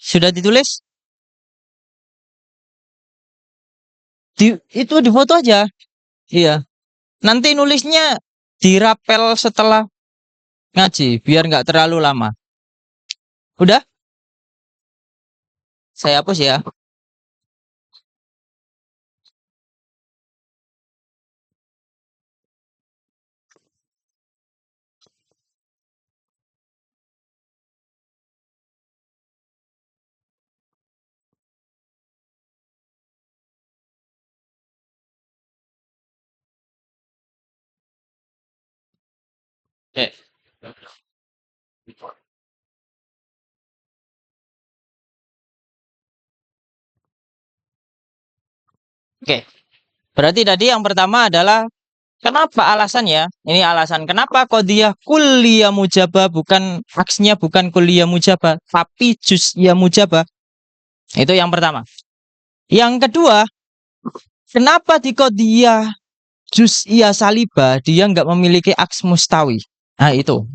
Sudah ditulis? Itu di foto aja. Iya. Nanti nulisnya dirapel setelah ngaji, biar nggak terlalu lama. Udah? Saya hapus ya. Oke. Oke. Berarti tadi yang pertama adalah kenapa alasannya? Ini alasan kenapa qadiyah kulliyah mujabah bukan aksnya bukan kulliyah mujabah tapi juz'iyah mujabah. Itu yang pertama. Yang kedua, kenapa di qadiyah juz'iyah salibah dia nggak memiliki aks mustawi? Nah, itu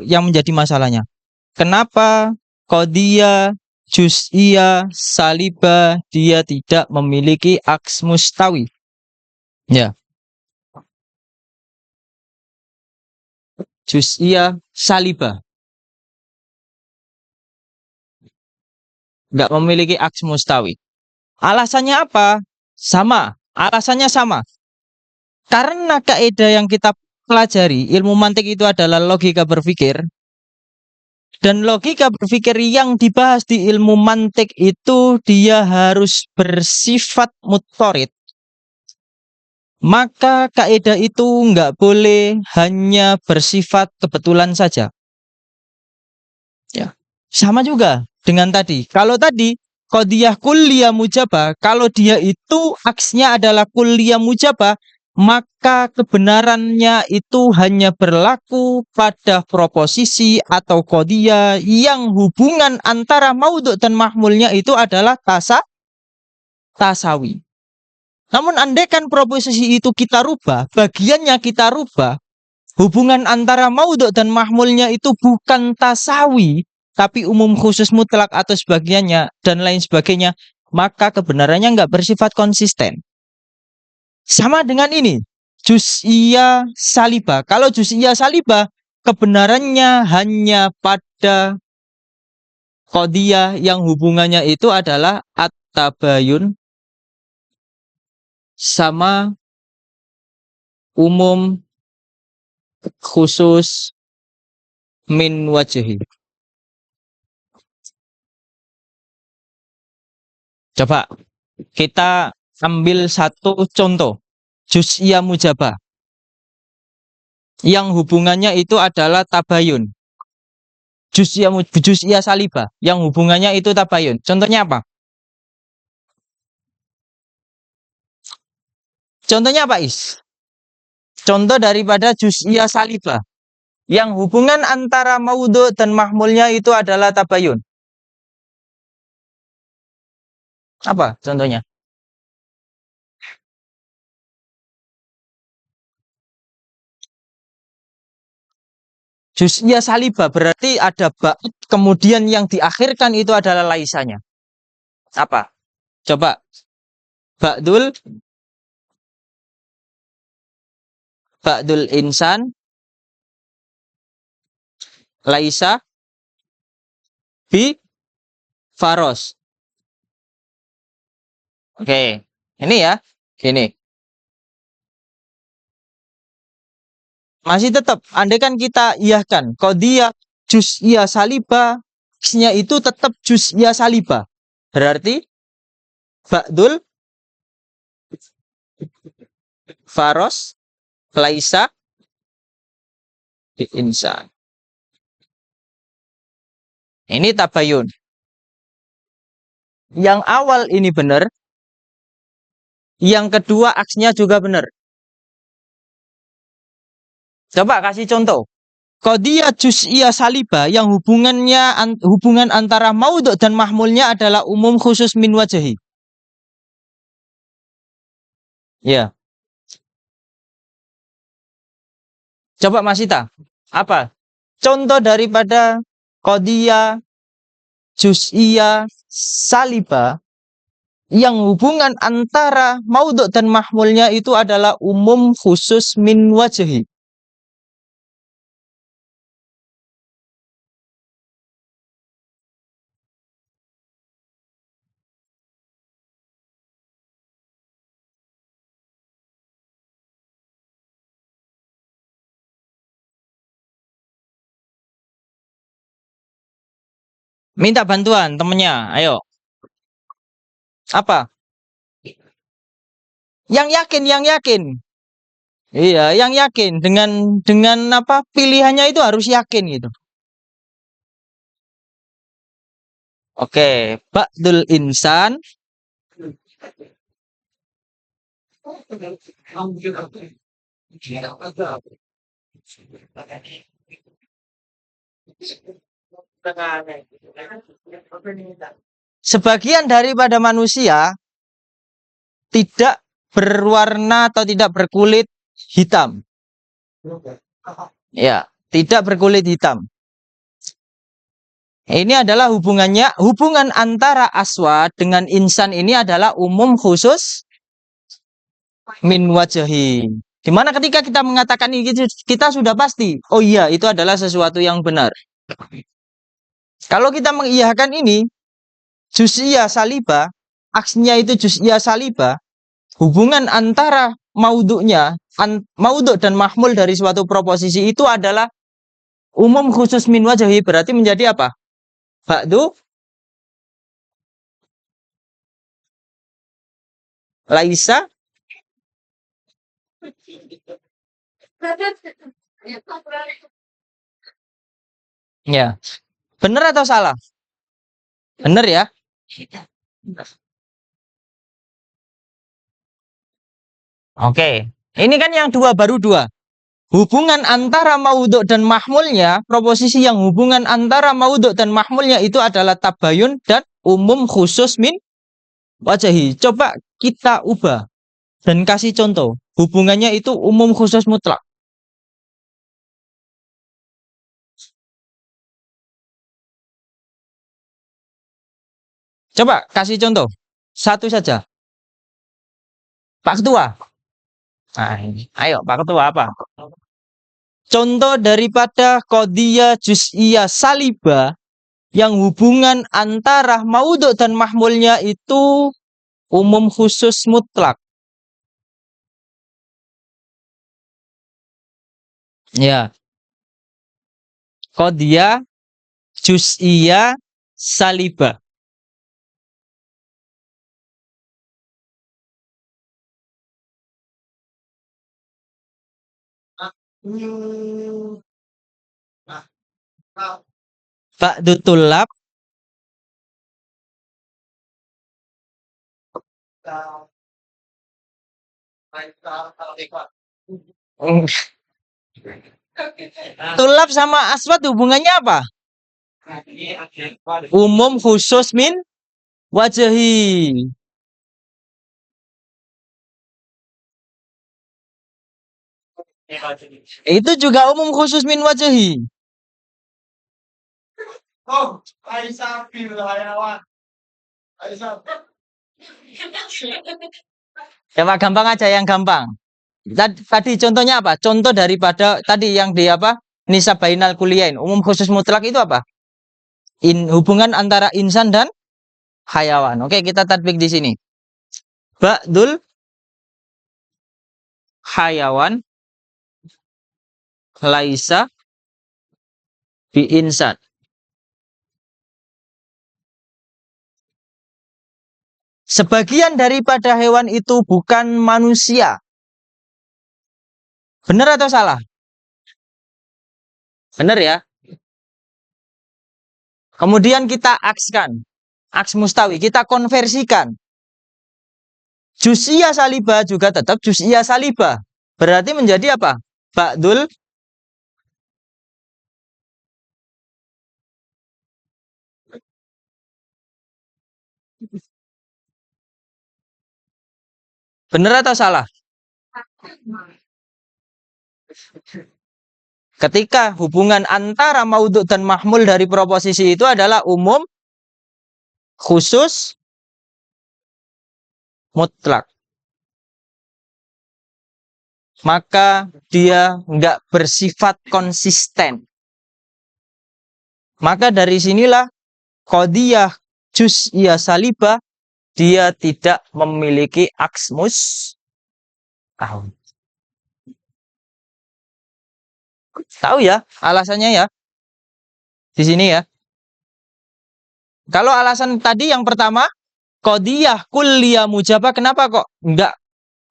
yang menjadi masalahnya. Kenapa qadiyah juz'iyah salibah dia tidak memiliki aks mustawi? Ya, juz'iyah salibah nggak memiliki aks mustawi. Alasannya apa? Sama. Alasannya sama. Karena kaidah yang kita pelajari, ilmu mantik itu adalah logika berpikir. Dan logika berpikir yang dibahas di ilmu mantik itu dia harus bersifat mutorid. Maka kaidah itu nggak boleh hanya bersifat kebetulan saja. Ya. Sama juga dengan tadi. Kalau tadi qadiyah kulliyah mujabah, kalau dia itu aksnya adalah kulliyah mujabah, maka kebenarannya itu hanya berlaku pada proposisi atau qadiyah yang hubungan antara maudhu' dan mahmulnya itu adalah tasawi. Namun andaikan proposisi itu kita rubah, bagiannya kita rubah, hubungan antara maudhu' dan mahmulnya itu bukan tasawi, tapi umum khusus mutlak atau sebagiannya dan lain sebagainya, maka kebenarannya nggak bersifat konsisten. Sama dengan ini, juz'iyah salibah. Kalau juz'iyah salibah, kebenarannya hanya pada qadiyah yang hubungannya itu adalah at-tabayun sama umum khusus min wajhi. Coba kita ambil satu contoh. Juz'iyah mujabah. Yang hubungannya itu adalah tabayun. Juz'iyah salibah. Yang hubungannya itu tabayun. Contohnya apa? Contohnya apa, Is? Contoh daripada juz'iyah salibah. Yang hubungan antara maudhu' dan mahmulnya itu adalah tabayun. Apa contohnya? Juz'iyah salibah berarti ada ba'd, kemudian yang diakhirkan itu adalah laisanya. Apa? Coba. Ba'dul insan laisa bi faros. Oke. Ini ya. Ini. Masih tetap, andaikan kita iyahkan qadiyah juz'iyah salibah, nya itu tetap juz'iyah salibah. Berarti ba'dul faros laisa bi insan. Ini tabayun. Yang awal ini benar, yang kedua aksnya juga benar. Coba kasih contoh. Qadiyah juz'iyah salibah yang hubungan antara maudhu' dan mahmulnya adalah umum khusus min wajhi. Ya. Coba Mas Ita, apa contoh daripada qadiyah juz'iyah salibah yang hubungan antara maudhu' dan mahmulnya itu adalah umum khusus min wajhi. Minta bantuan temennya, ayo. Apa? Yang yakin, yang yakin. Iya, yang yakin dengan apa pilihannya itu harus yakin gitu. Oke, ba'dul insan sebagian daripada manusia tidak berwarna atau tidak berkulit hitam. Ya, tidak berkulit hitam. Ini adalah hubungan antara aswad dengan insan ini adalah umum khusus min wajhi. Dimana ketika kita mengatakan ini kita sudah pasti, oh iya itu adalah sesuatu yang benar. Kalau kita mengiyakan ini, juz'iyah salibah, aksnya itu juz'iyah salibah, hubungan antara maudhu'nya, maudhu' dan mahmul dari suatu proposisi itu adalah umum khusus min wajhi, berarti menjadi apa? Ba'du laisa ya. Benar atau salah? Benar ya? Oke. Ini kan yang baru dua. Hubungan antara maudhu' dan mahmulnya, proposisi yang hubungan antara maudhu' dan mahmulnya itu adalah tabayun dan umum khusus min wajhi. Coba kita ubah dan kasih contoh. Hubungannya itu umum khusus mutlak. Coba kasih contoh. Satu saja. Pak Ketua. Nah, ayo Pak Ketua apa? Contoh daripada qadhiyah juz'iyah salibah yang hubungan antara maudhu' dan mahmulnya itu umum khusus mutlak. Ya. Qadhiyah juz'iyah salibah. Ba'du tulab tulab sama aswad hubungannya apa? Umum khusus min wajhi. Itu juga umum khusus min wajhi. Oh, Aisyah bil hayawan. Aisyah. Ya Pak, gampang aja yang gampang. Tadi contohnya apa? Contoh daripada tadi yang di apa? Nisab bainal kuliain. Umum khusus mutlak itu apa? Hubungan antara insan dan hayawan. Oke, kita tatbik di sini. Ba'dul hayawan laisa bi insan. Sebagian daripada hewan itu bukan manusia. Benar atau salah? Benar ya? Kemudian kita akskan. Aks mustawi. Kita konversikan. Juz'iyah salibah juga tetap juz'iyah salibah. Berarti menjadi apa? Ba'dul benar atau salah? Ketika hubungan antara maudhu' dan mahmul dari proposisi itu adalah umum khusus, mutlak. Maka dia nggak bersifat konsisten. Maka dari sinilah qadiyah juz'iyah salibah dia tidak memiliki aks mustawil. Tahu ya alasannya ya di sini ya. Kalau alasan tadi yang pertama qadiyah kulliyah mujabah, kenapa kok enggak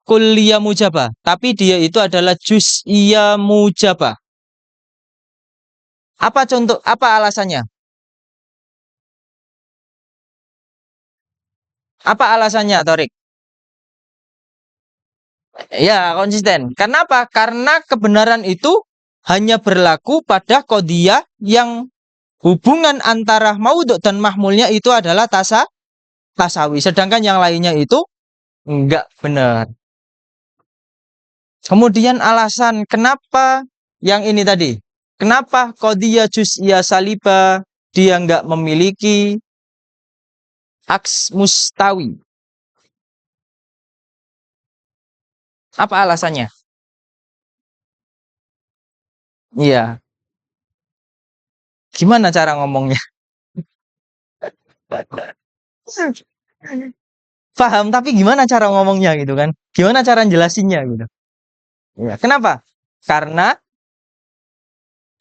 kulliyah mujabah? Tapi dia itu adalah juz'iyah mujabah. Apa contoh? Apa alasannya? Apa alasannya, Torik? Ya, konsisten. Kenapa? Karena kebenaran itu hanya berlaku pada qadiyah yang hubungan antara maudhu' dan mahmulnya itu adalah tasawi. Sedangkan yang lainnya itu enggak benar. Kemudian alasan kenapa yang ini tadi. Kenapa qadiyah juz'iyah salibah dia enggak memiliki aks mustawi? Apa alasannya? Iya. Gimana cara ngomongnya? Paham, tapi gimana cara ngomongnya gitu kan? Gimana cara jelasinnya gitu? Ya, kenapa? Karena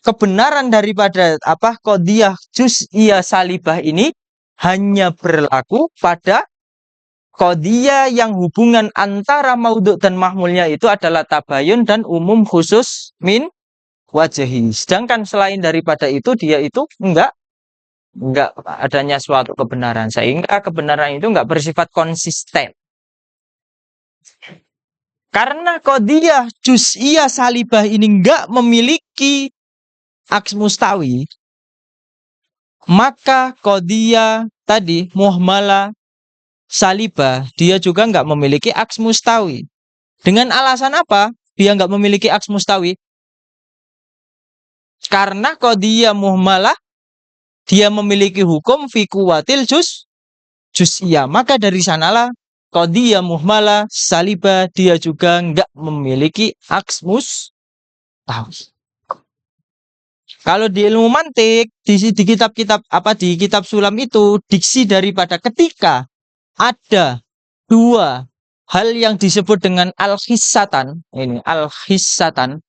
kebenaran daripada apa qadiyah juz'iyah salibah ini hanya berlaku pada qadiyah yang hubungan antara maudhu' dan mahmulnya itu adalah tabayun dan umum khusus min wajahi. Sedangkan selain daripada itu dia itu enggak adanya suatu kebenaran, sehingga kebenaran itu enggak bersifat konsisten. Karena qadiyah juz'iyah salibah ini enggak memiliki aks mustawi, maka qadiyah tadi muhmalah salibah dia juga enggak memiliki aks mustawi. Dengan alasan apa dia enggak memiliki aks mustawi? Karena qadiyah muhmalah dia memiliki hukum fi quwwatil juz'iyah. Maka dari sanalah qadiyah muhmalah salibah dia juga enggak memiliki aks mustawi. Kalau di ilmu mantik di kitab-kitab apa di kitab sulam itu diksi daripada ketika ada dua hal yang disebut dengan al-khissatan, ini al-khissatan.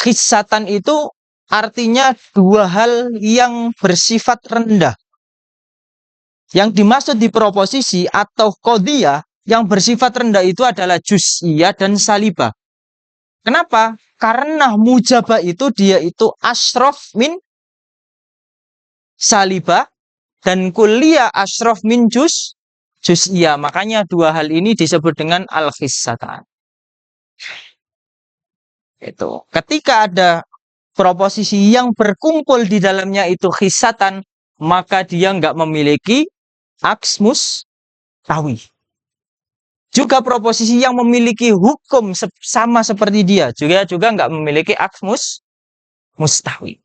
Khissatan itu artinya dua hal yang bersifat rendah. Yang dimaksud di proposisi atau qadiyah yang bersifat rendah itu adalah juz'iyah dan salibah. Kenapa? Karena mujabah itu dia itu asyraf min salibah dan kulliyah asyraf min juz'iyah. Makanya dua hal ini disebut dengan al-khissatan. Itu. Ketika ada proposisi yang berkumpul di dalamnya itu khissatan, maka dia nggak memiliki aks mustawi. Juga proposisi yang memiliki hukum sama seperti dia juga nggak memiliki aks mustawi.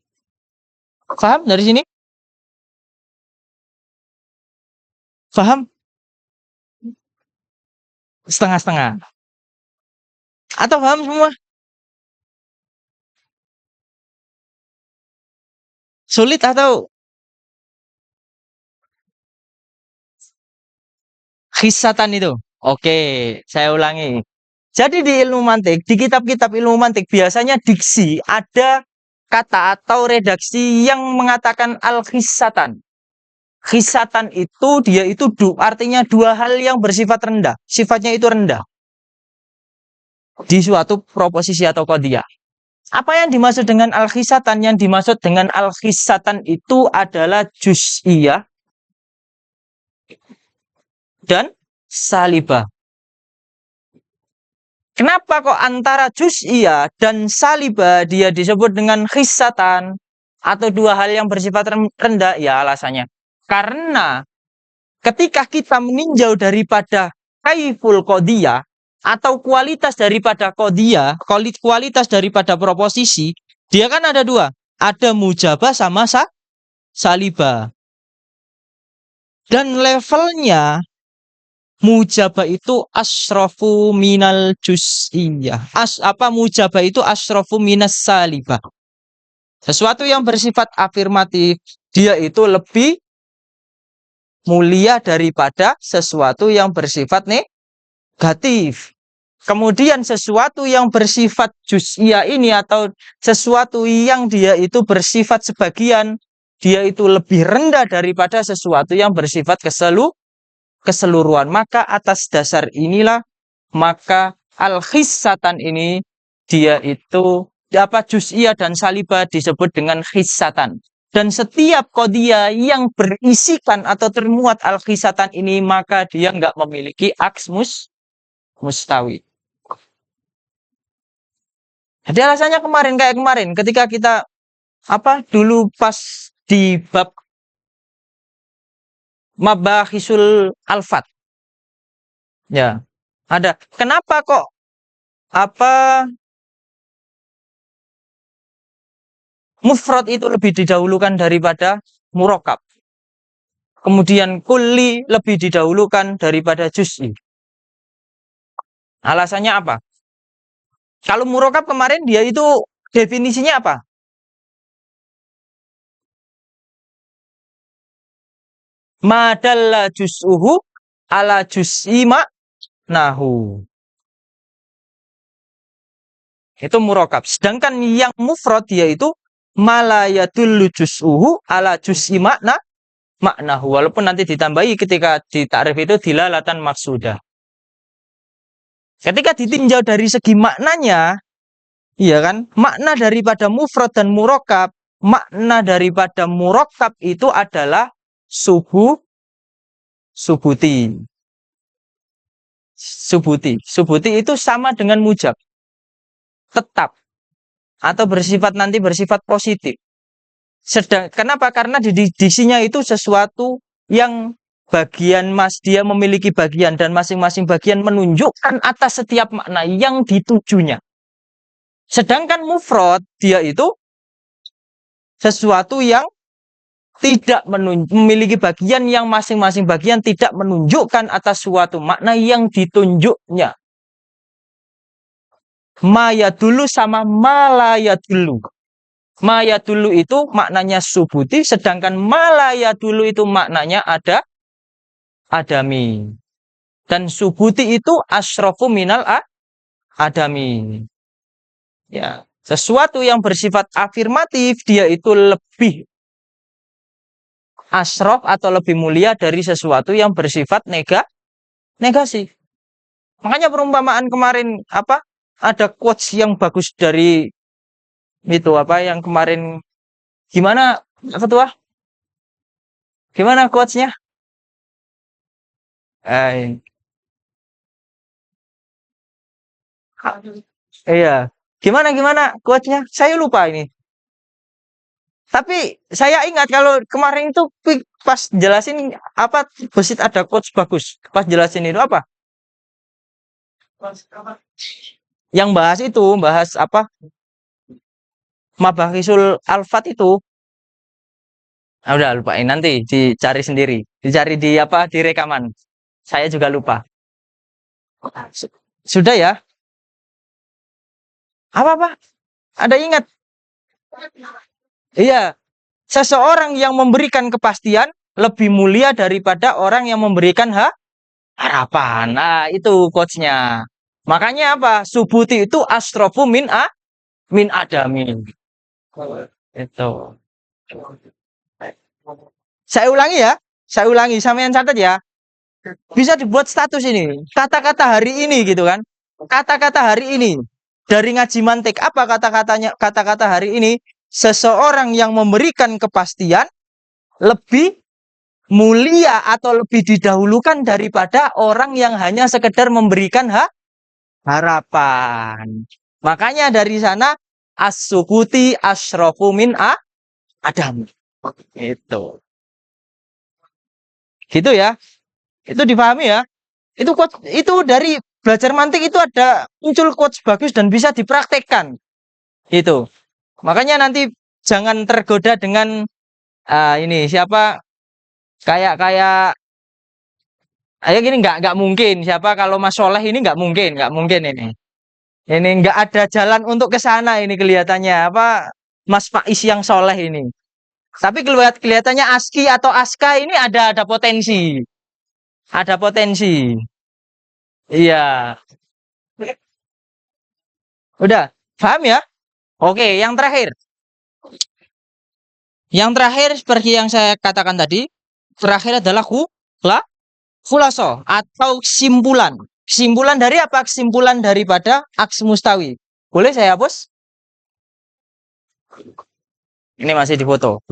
Paham dari sini? Paham? Setengah-setengah. Atau paham semua? Sulit atau khissatan itu? Oke, saya ulangi. Jadi di ilmu mantik, di kitab-kitab ilmu mantik biasanya diksi ada kata atau redaksi yang mengatakan al-khissatan. Khissatan itu dia itu artinya dua hal yang bersifat rendah. Sifatnya itu rendah. Di suatu proposisi atau qadiyah. Apa yang dimaksud dengan al-khissatan? Yang dimaksud dengan al-khissatan itu adalah juz'iyah dan salibah. Kenapa kok antara juz'iyah dan salibah dia disebut dengan khissatan atau dua hal yang bersifat rendah? Ya alasannya. Karena ketika kita meninjau daripada kaiful qadiyah atau kualitas daripada qadiyah, kualitas daripada proposisi, Dia kan ada dua. Ada mujabah sama salibah. Dan levelnya mujabah itu asrafu minal juz'iyah. Mujabah itu asrafu minas salibah. Sesuatu yang bersifat afirmatif, dia itu lebih mulia daripada sesuatu yang bersifat negatif. Kemudian sesuatu yang bersifat juz'iyah ini atau sesuatu yang dia itu bersifat sebagian, dia itu lebih rendah daripada sesuatu yang bersifat keseluruhan. Maka atas dasar inilah, maka al-khissatan ini dia itu juz'iyah dan salibah disebut dengan khissatan. Dan setiap qadiyah yang berisikan atau termuat al-khissatan ini, maka dia nggak memiliki aks mustawi. Jadi alasannya kayak kemarin ketika kita dulu pas di bab mabakhisul alfat. Ya. Ada. Kenapa kok mufrad itu lebih didahulukan daripada murakkab? Kemudian kulli lebih didahulukan daripada juz'i. Alasannya apa? Kalau murakkab kemarin dia itu definisinya apa? Madalla juz'uhu ala juz'i nahu. Itu murakkab. Sedangkan yang mufrad dia itu malayadullu juz'uhu ala juz'i maknahu. Walaupun nanti ditambahi ketika di ta'rif itu dilalatan maksudah. Ketika ditinjau dari segi maknanya, iya kan? Makna daripada mufrad dan murakkab, makna daripada murakkab itu adalah subuti. Subuti itu sama dengan mujab. Tetap. Atau bersifat positif. Kenapa? Karena didisinya itu sesuatu yang dia memiliki bagian dan masing-masing bagian menunjukkan atas setiap makna yang ditujunya. Sedangkan mufrad dia itu sesuatu yang tidak memiliki bagian yang masing-masing bagian tidak menunjukkan atas suatu makna yang ditunjuknya. Maya dulu sama malaya dulu. Maya dulu itu maknanya subuti, sedangkan malaya dulu itu maknanya adami. Dan subuti itu asrafu minal adami. Ya, sesuatu yang bersifat afirmatif dia itu lebih asraf atau lebih mulia dari sesuatu yang bersifat negasi. Makanya perumpamaan kemarin ada quotes yang bagus dari itu yang kemarin gimana ketua? Gimana quotes-nya? Iya. Gimana quotes-nya? Saya lupa ini. Tapi saya ingat kalau kemarin itu pas jelasin Basit ada quotes bagus. Pas jelasin itu apa? Yang bahas Mabakhisul alfat itu. Udah lupain, nanti dicari sendiri. Dicari di rekaman. Saya juga lupa. Sudah ya? Apa? Ada ingat? Iya. Seseorang yang memberikan kepastian lebih mulia daripada orang yang memberikan harapan. Nah, itu quotes-nya. Makanya Subuti itu astrofu min adamin. Itu. Saya ulangi, sampean catat ya. Bisa dibuat status ini. Kata-kata hari ini gitu kan. Kata-kata hari ini. Dari ngaji mantik apa kata-kata hari ini? Seseorang yang memberikan kepastian lebih mulia atau lebih didahulukan daripada orang yang hanya sekedar memberikan harapan. Makanya dari sana as-sukuti asrofu min adam. Itu. Gitu ya. Itu dipahami ya. Itu dari belajar mantik itu ada muncul quotes bagus dan bisa dipraktekkan. Itu. Makanya nanti jangan tergoda dengan ini siapa kayak kayak gini nggak mungkin siapa kalau Mas Soleh ini nggak mungkin ini. Ini nggak ada jalan untuk ke sana ini kelihatannya apa Mas Faiz yang soleh ini. Tapi kelihatannya Aski atau Aska ini ada potensi. Ada potensi. Iya. Udah, paham ya? Oke, yang terakhir. Yang terakhir seperti yang saya katakan tadi, terakhir adalah khulaso atau kesimpulan. Kesimpulan dari apa? Kesimpulan daripada aks mustawi. Boleh saya hapus? Ini masih difoto.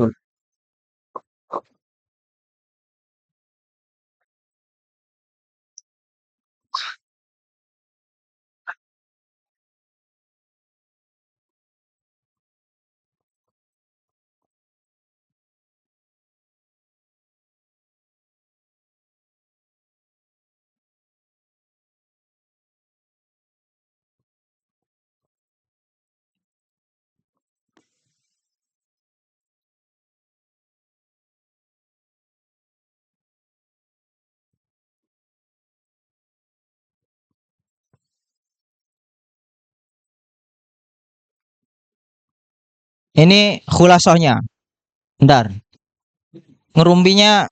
Ini khulasohnya. Bentar. Ngerumpinya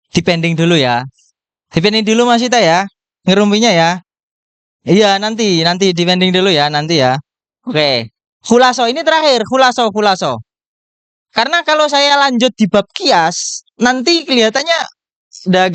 dipending dulu ya. Dipending dulu Mas Ita ya. Ngerumpinya ya. Iya, nanti dipending dulu ya, nanti ya. Oke. Khulaso ini terakhir, khulaso. Karena kalau saya lanjut di bab kias, nanti kelihatannya udah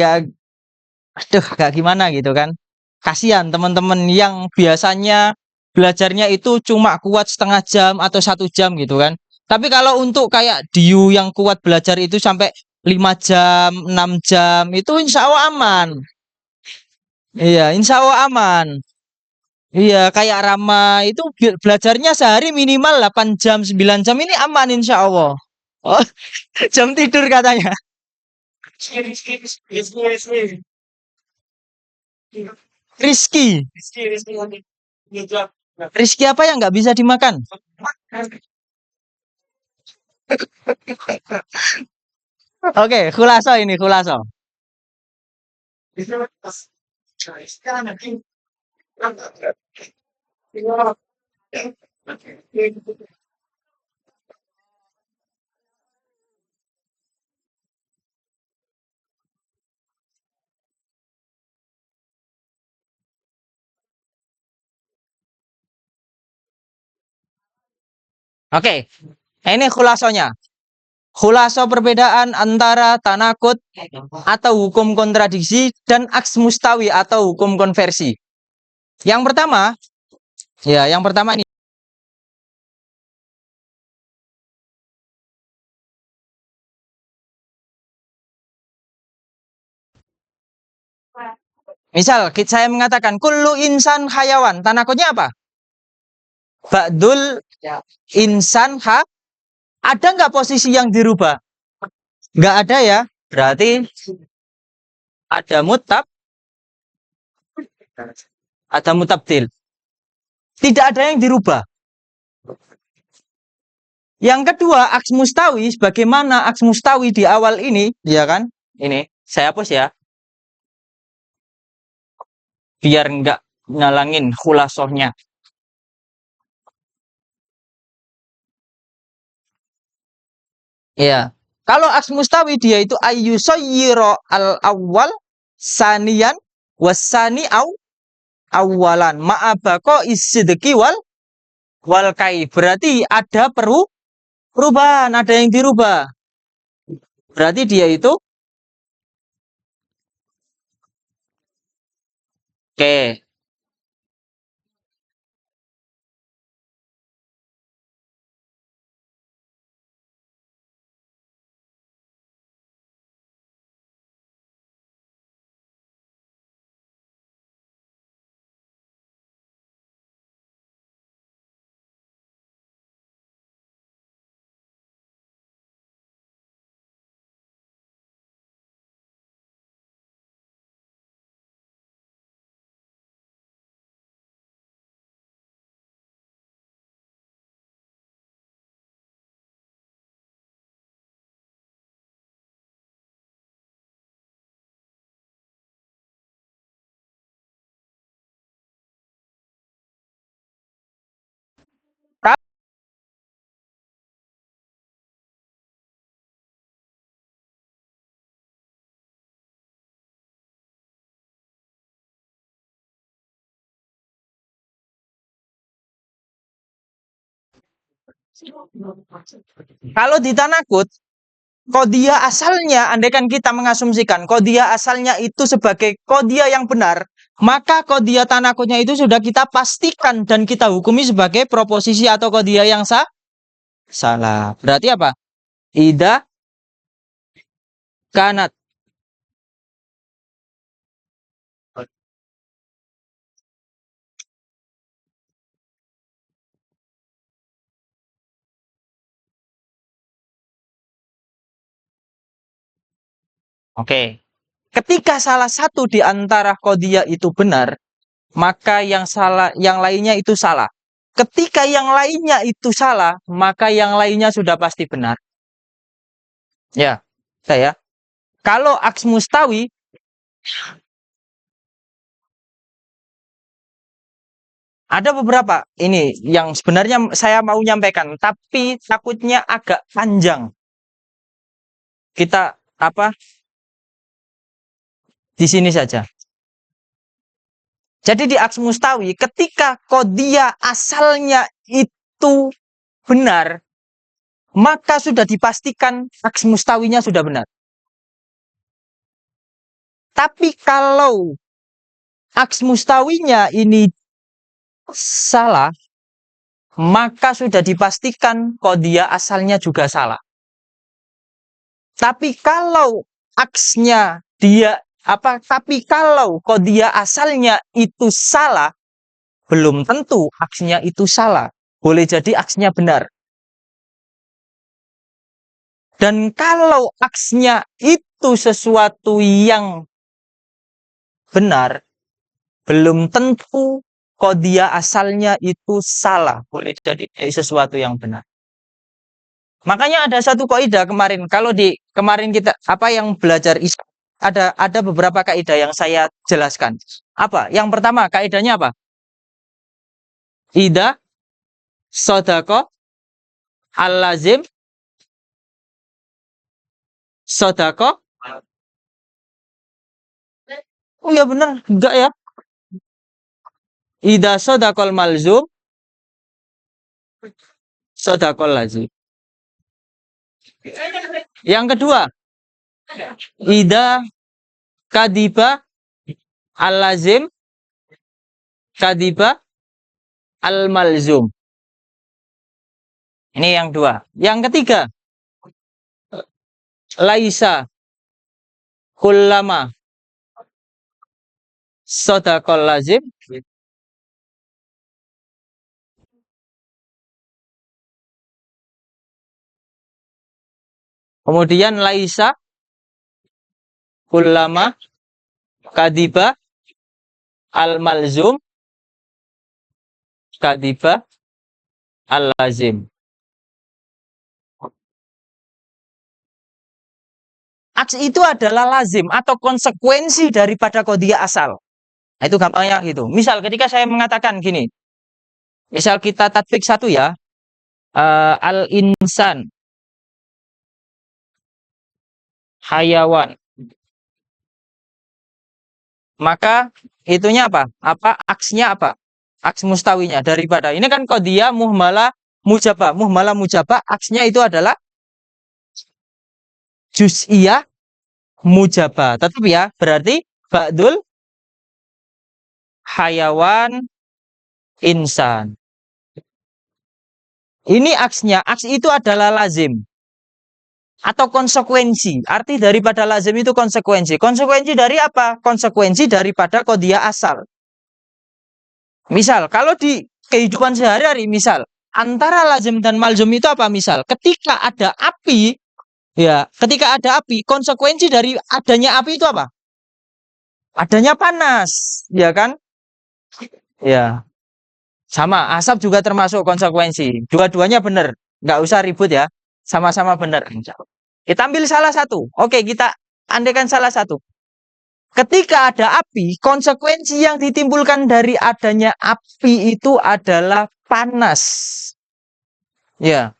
gak gimana gitu kan. Kasihan teman-teman yang biasanya belajarnya itu cuma kuat setengah jam atau 1 jam gitu kan. Tapi kalau untuk kayak Diu yang kuat belajar itu sampai 5 jam, 6 jam, itu insya Allah aman. Iya, insya Allah aman. Iya, kayak Rama itu belajarnya sehari minimal 8 jam, 9 jam ini aman insya Allah. Oh, jam tidur katanya. Rizky. Rizky apa yang nggak bisa dimakan? Oke, khulaso ini, khulaso. Oke, ini khulasonya. Khulaso perbedaan antara tanakut atau hukum kontradiksi dan aks mustawi atau hukum konversi. Yang pertama, yang pertama ini. Misal saya mengatakan kullu insan hayawan, tanakutnya apa? Ba'dul insan ada nggak posisi yang dirubah? Nggak ada ya. Berarti ada ada mutabdil. Tidak ada yang dirubah. Yang kedua, aks mustawi, bagaimana aks mustawi di awal ini, ya kan? Ini, saya hapus ya, biar nggak ngalangin khulasohnya. Ya, kalau aks mustawi dia itu ayyusayyiro al awal sanian wasani awalan ma'abako isidki wal kai. Berarti ada perubahan, ada yang dirubah. Berarti dia itu oke. Kalau di Tanakut, Qadiyah asalnya, andaikan kita mengasumsikan Qadiyah asalnya itu sebagai Qadiyah yang benar, maka Qadiyah Tanakutnya itu sudah kita pastikan dan kita hukumi sebagai proposisi atau Qadiyah yang salah. Berarti apa? Ida kanat. Oke. Ketika salah satu di antara Qadiyah itu benar, maka yang lainnya itu salah. Ketika yang lainnya itu salah, maka yang lainnya sudah pasti benar. Ya, saya. Kalau aks mustawi, ada beberapa ini yang sebenarnya saya mau nyampaikan, tapi takutnya agak panjang. Kita apa? Di sini saja. Jadi di aks mustawi, ketika Qadiyah asalnya itu benar, maka sudah dipastikan aks mustawinya sudah benar. Tapi kalau aks mustawinya ini salah, maka sudah dipastikan Qadiyah asalnya juga salah. Tapi kalau aksnya tapi kalau Qadiyah asalnya itu salah, belum tentu aksnya itu salah. Boleh jadi aksnya benar. Dan kalau aksnya itu sesuatu yang benar, belum tentu Qadiyah asalnya itu salah. Boleh jadi sesuatu yang benar. Makanya ada satu kaidah kemarin. Kalau di kemarin kita yang belajar ada beberapa kaidah yang saya jelaskan. Apa? Yang pertama kaidahnya apa? Ida sodako al-lazim sodako. Oh ya benar, enggak ya? Ida sodakol malzum sodakol lazim. Yang kedua, Ida kadiba al-lazim kadiba al-malzum. Ini yang dua. Yang ketiga, laisa kullama sodakol lazim kemudian laisa kullama kadiba al-malzum kadiba al-lazim. Aks itu adalah lazim atau konsekuensi daripada Qadiyah asal. Nah, itu gampangnya gitu. Misal ketika saya mengatakan gini, misal kita tatbik satu ya, al-insan hayawan. Maka itunya apa? Aksnya apa? Aks mustawinya daripada. Ini kan Qadiyah muhmalah mujabah. Muhmalah mujabah aksnya itu adalah juz'iyah mujabah. Tetap ya, berarti ba'dul hayawan insan. Ini aksnya. Aks itu adalah lazim atau konsekuensi. Arti daripada lazim itu konsekuensi. Konsekuensi dari apa? Konsekuensi daripada Qadiyah asal. Misal, kalau di kehidupan sehari-hari, misal, antara lazim dan malzum itu apa? Misal, ketika ada api, ya, ketika ada api, konsekuensi dari adanya api itu apa? Adanya panas, ya kan? Ya, sama, asap juga termasuk konsekuensi. Dua-duanya benar, nggak usah ribut ya, sama-sama benar. Kita ambil salah satu. Oke, kita andaikan salah satu. Ketika ada api, konsekuensi yang ditimbulkan dari adanya api itu adalah panas. Ya,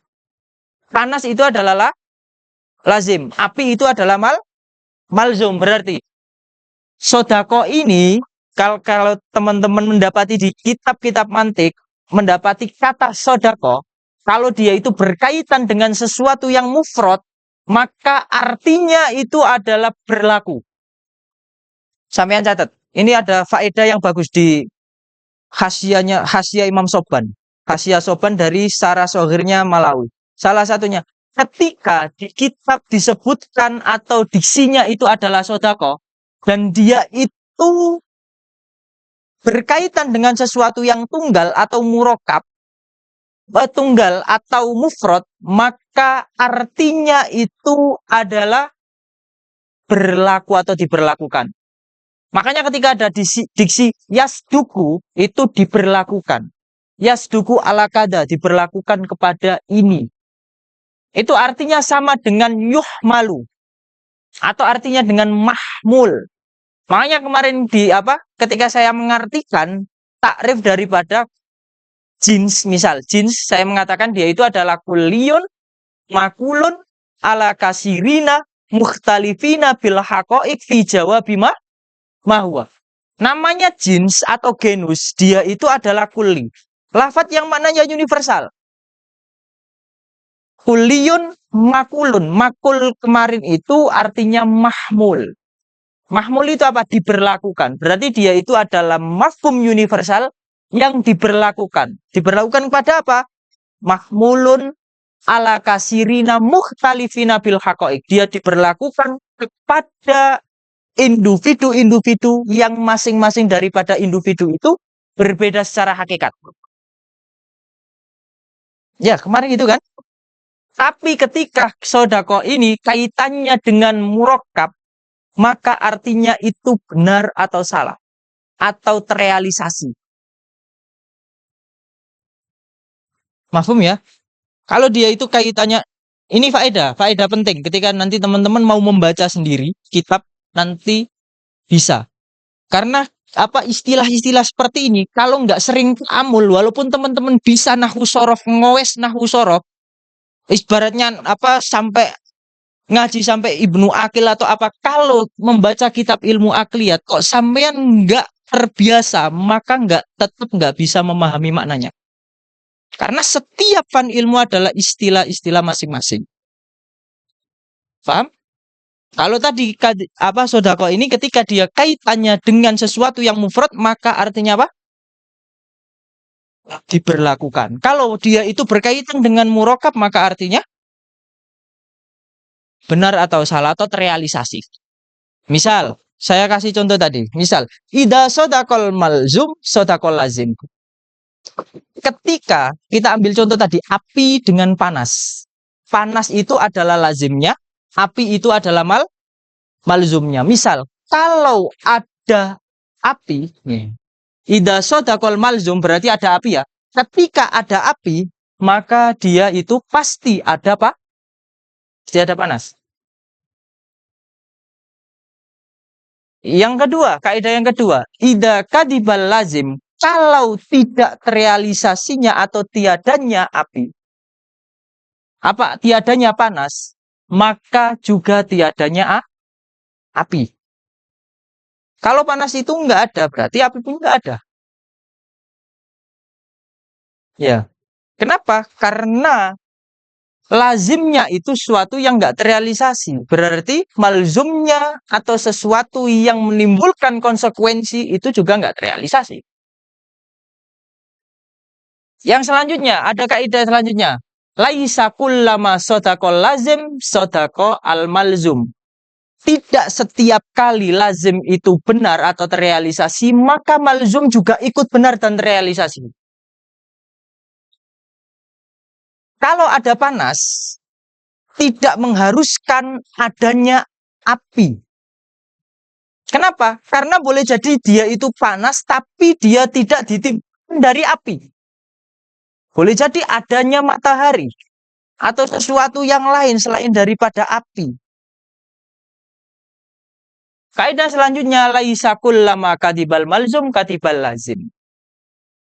panas itu adalah lazim. Api itu adalah malzum. Berarti sodako ini, kalau teman-teman mendapati di kitab-kitab mantik, mendapati kata sodako, Kalau dia itu berkaitan dengan sesuatu yang mufrad, maka artinya itu adalah berlaku. Sampean catat. Ini ada faedah yang bagus di Hasyiah Imam Soban. Hasyiah Soban dari Syarah Shohirnya Malawi. Salah satunya, ketika di kitab disebutkan atau diksinya itu adalah sodako, dan dia itu berkaitan dengan sesuatu yang tunggal atau murokab, tunggal atau mufrad, maka artinya itu adalah berlaku atau diberlakukan. Makanya ketika ada diksi yasduku itu diberlakukan. Yasduku ala kada diberlakukan kepada ini. Itu artinya sama dengan yuhmalu atau artinya dengan mahmul. Makanya kemarin ketika saya mengartikan takrif daripada jins, misal jins saya mengatakan dia itu adalah kulliyun makulun ala kasirina mukhtalifina bil haqaiq fi jawabima mahwa. Namanya jins atau genus, dia itu adalah kulli. Lafadz yang maknanya universal. Kulliyun makulun. Makul kemarin itu artinya mahmul. Mahmul itu apa? Diberlakukan. Berarti dia itu adalah mafhum universal yang diberlakukan. Diberlakukan kepada apa? Mahmulun ala kasirina mukhtalifina bil haqaiq. Dia diberlakukan kepada individu-individu yang masing-masing daripada individu itu berbeda secara hakikat. Ya, kemarin itu kan. Tapi ketika sodako ini kaitannya dengan murakkab, maka artinya itu benar atau salah. Atau terrealisasi. Mafhum ya? Kalau dia itu kaitannya, ini faedah penting. Ketika nanti teman-teman mau membaca sendiri kitab, nanti bisa. Karena istilah-istilah seperti ini, kalau nggak sering amul, walaupun teman-teman bisa nahwu sorof, ngowes nahwu sorof, ibaratnya sampai ngaji sampai Ibnu Akil atau kalau membaca kitab ilmu akliyat kok sampean nggak terbiasa, maka tetap nggak bisa memahami maknanya. Karena setiap fan ilmu adalah istilah-istilah masing-masing. Paham? Kalau tadi sodako ini ketika dia kaitannya dengan sesuatu yang mufrad, maka artinya apa? Diberlakukan. Kalau dia itu berkaitan dengan murokab, maka artinya benar atau salah atau terrealisasi. Misal, saya kasih contoh tadi. Misal, ida sodakol malzum, sodakol lazim. Ketika kita ambil contoh tadi, api dengan panas. Panas itu adalah lazimnya, api itu adalah malzumnya. Misal, kalau ada api, ida sodakol malzum berarti ada api ya. Ketika ada api, maka dia itu pasti ada Pasti ada panas. Yang kedua, kaidah yang kedua, ida kadibal lazim, kalau tidak terrealisasinya atau tiadanya api, tiadanya panas, maka juga tiadanya api. Kalau panas itu nggak ada, berarti api pun nggak ada. Ya, kenapa? Karena lazimnya itu sesuatu yang nggak terrealisasi. Berarti malzumnya atau sesuatu yang menimbulkan konsekuensi itu juga nggak terrealisasi. Yang selanjutnya, ada kaidah selanjutnya. Laisa kullama sodaqol lazim sodaqo al-malzum. Tidak setiap kali lazim itu benar atau terrealisasi, maka malzum juga ikut benar dan terrealisasi. Kalau ada panas, tidak mengharuskan adanya api. Kenapa? Karena boleh jadi dia itu panas, tapi dia tidak ditimbulkan dari api. Boleh jadi adanya matahari atau sesuatu yang lain selain daripada api. Kaidah selanjutnya, laisa kullama kadibal malzum kadibal lazim.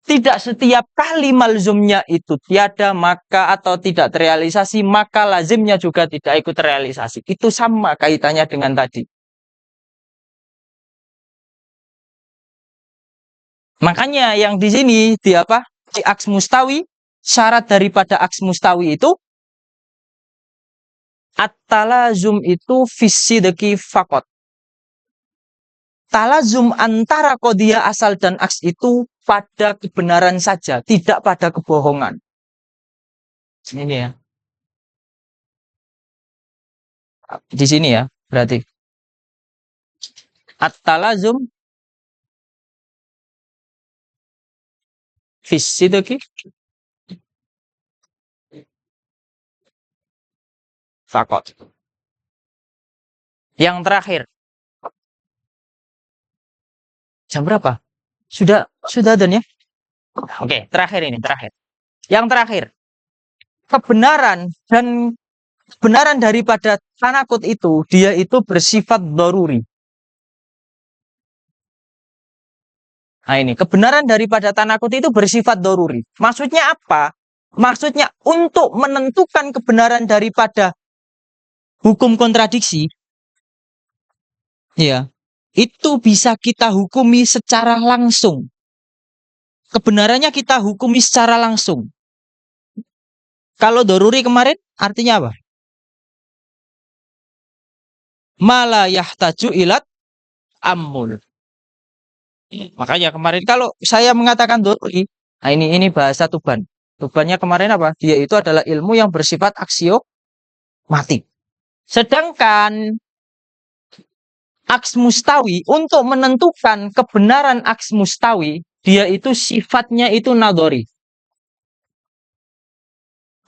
Tidak setiap kali malzumnya itu tiada atau tidak terrealisasi, maka lazimnya juga tidak ikut terrealisasi. Itu sama kaitannya dengan tadi. Makanya yang di sini di aks mustawi syarat daripada aks mustawi itu at-talazum itu fisidqi faqat. Talazum antara qadhiyah asal dan aks itu pada kebenaran saja, tidak pada kebohongan. Ini ya. Di sini ya, berarti at-talazum fisidqi faqat. Yang terakhir. Jam berapa? Sudah dan ya? Oke, terakhir ini, terakhir. Yang terakhir. Kebenaran daripada tanakut itu, dia itu bersifat daruri. Nah ini, kebenaran daripada tanakut itu bersifat daruri. Maksudnya apa? Maksudnya untuk menentukan kebenaran daripada hukum kontradiksi, ya, itu bisa kita hukumi secara langsung. Kebenarannya kita hukumi secara langsung. Kalau daruri kemarin artinya apa? Mala yahtaju ilat amul. Makanya kemarin kalau saya mengatakan daruri, nah ini bahasa Tuban. Tubannya kemarin apa? Dia itu adalah ilmu yang bersifat aksiomatik. Sedangkan aks mustawi, untuk menentukan kebenaran aks mustawi, dia itu sifatnya itu nadori.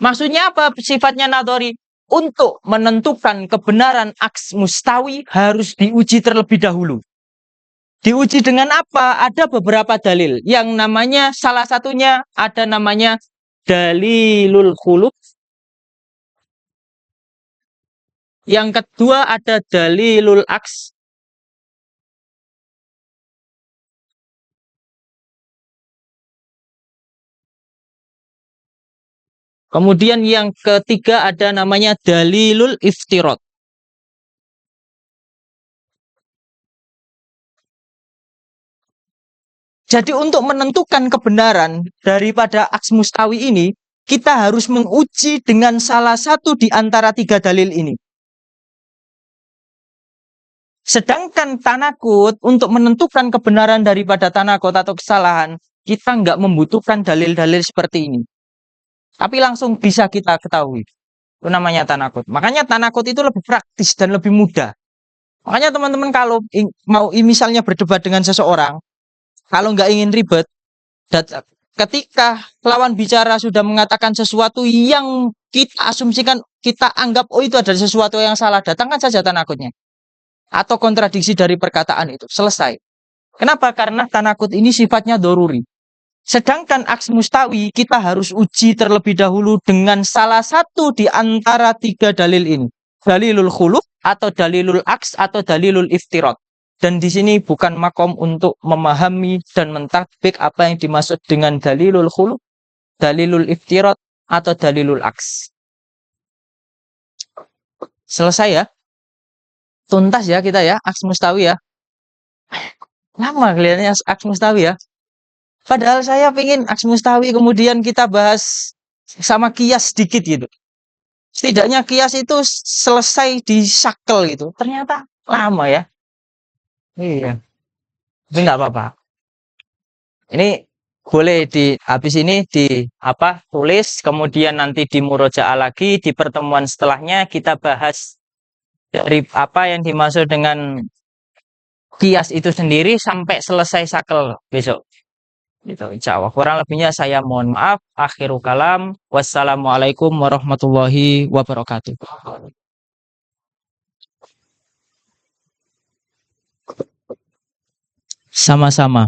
Maksudnya apa sifatnya nadori? Untuk menentukan kebenaran aks mustawi harus diuji terlebih dahulu. Diuji dengan apa? Ada beberapa dalil. Yang namanya, salah satunya ada namanya dalilul khuluq. Yang kedua ada dalilul aks. Kemudian yang ketiga ada namanya dalilul iftirad. Jadi untuk menentukan kebenaran daripada aks mustawi ini, kita harus menguji dengan salah satu di antara tiga dalil ini. Sedangkan tanakut, untuk menentukan kebenaran daripada tanakut atau kesalahan, kita nggak membutuhkan dalil-dalil seperti ini. Tapi langsung bisa kita ketahui. Itu namanya tanakut. Makanya tanakut itu lebih praktis dan lebih mudah. Makanya teman-teman kalau mau misalnya berdebat dengan seseorang, kalau nggak ingin ribet, ketika lawan bicara sudah mengatakan sesuatu yang kita asumsikan, kita anggap oh itu adalah sesuatu yang salah, datangkan saja tanakutnya. Atau kontradiksi dari perkataan itu. Selesai. Kenapa? Karena tanakut ini sifatnya doruri. Sedangkan aks mustawi kita harus uji terlebih dahulu dengan salah satu di antara tiga dalil ini. Dalilul khuluq atau dalilul aks atau dalilul iftirad. Dan di sini bukan makom untuk memahami dan mentatbik apa yang dimaksud dengan dalilul khuluq, dalilul iftirad atau dalilul aks. Selesai ya? Tuntas ya kita ya, aks mustawi ya. Lama kelihatannya aks mustawi ya. Padahal saya pengen aks mustawi kemudian kita bahas sama kias sedikit gitu. Setidaknya kias itu selesai di sakel gitu. Ternyata lama ya. Iya. Tapi nggak apa-apa. Ini boleh habis ini tulis, kemudian nanti di murojaah lagi, di pertemuan setelahnya kita bahas dari apa yang dimaksud dengan kias itu sendiri sampai selesai sakel besok. Gitu, insya Allah. Kurang lebihnya saya mohon maaf. Akhirul kalam. Wassalamualaikum warahmatullahi wabarakatuh. Sama-sama.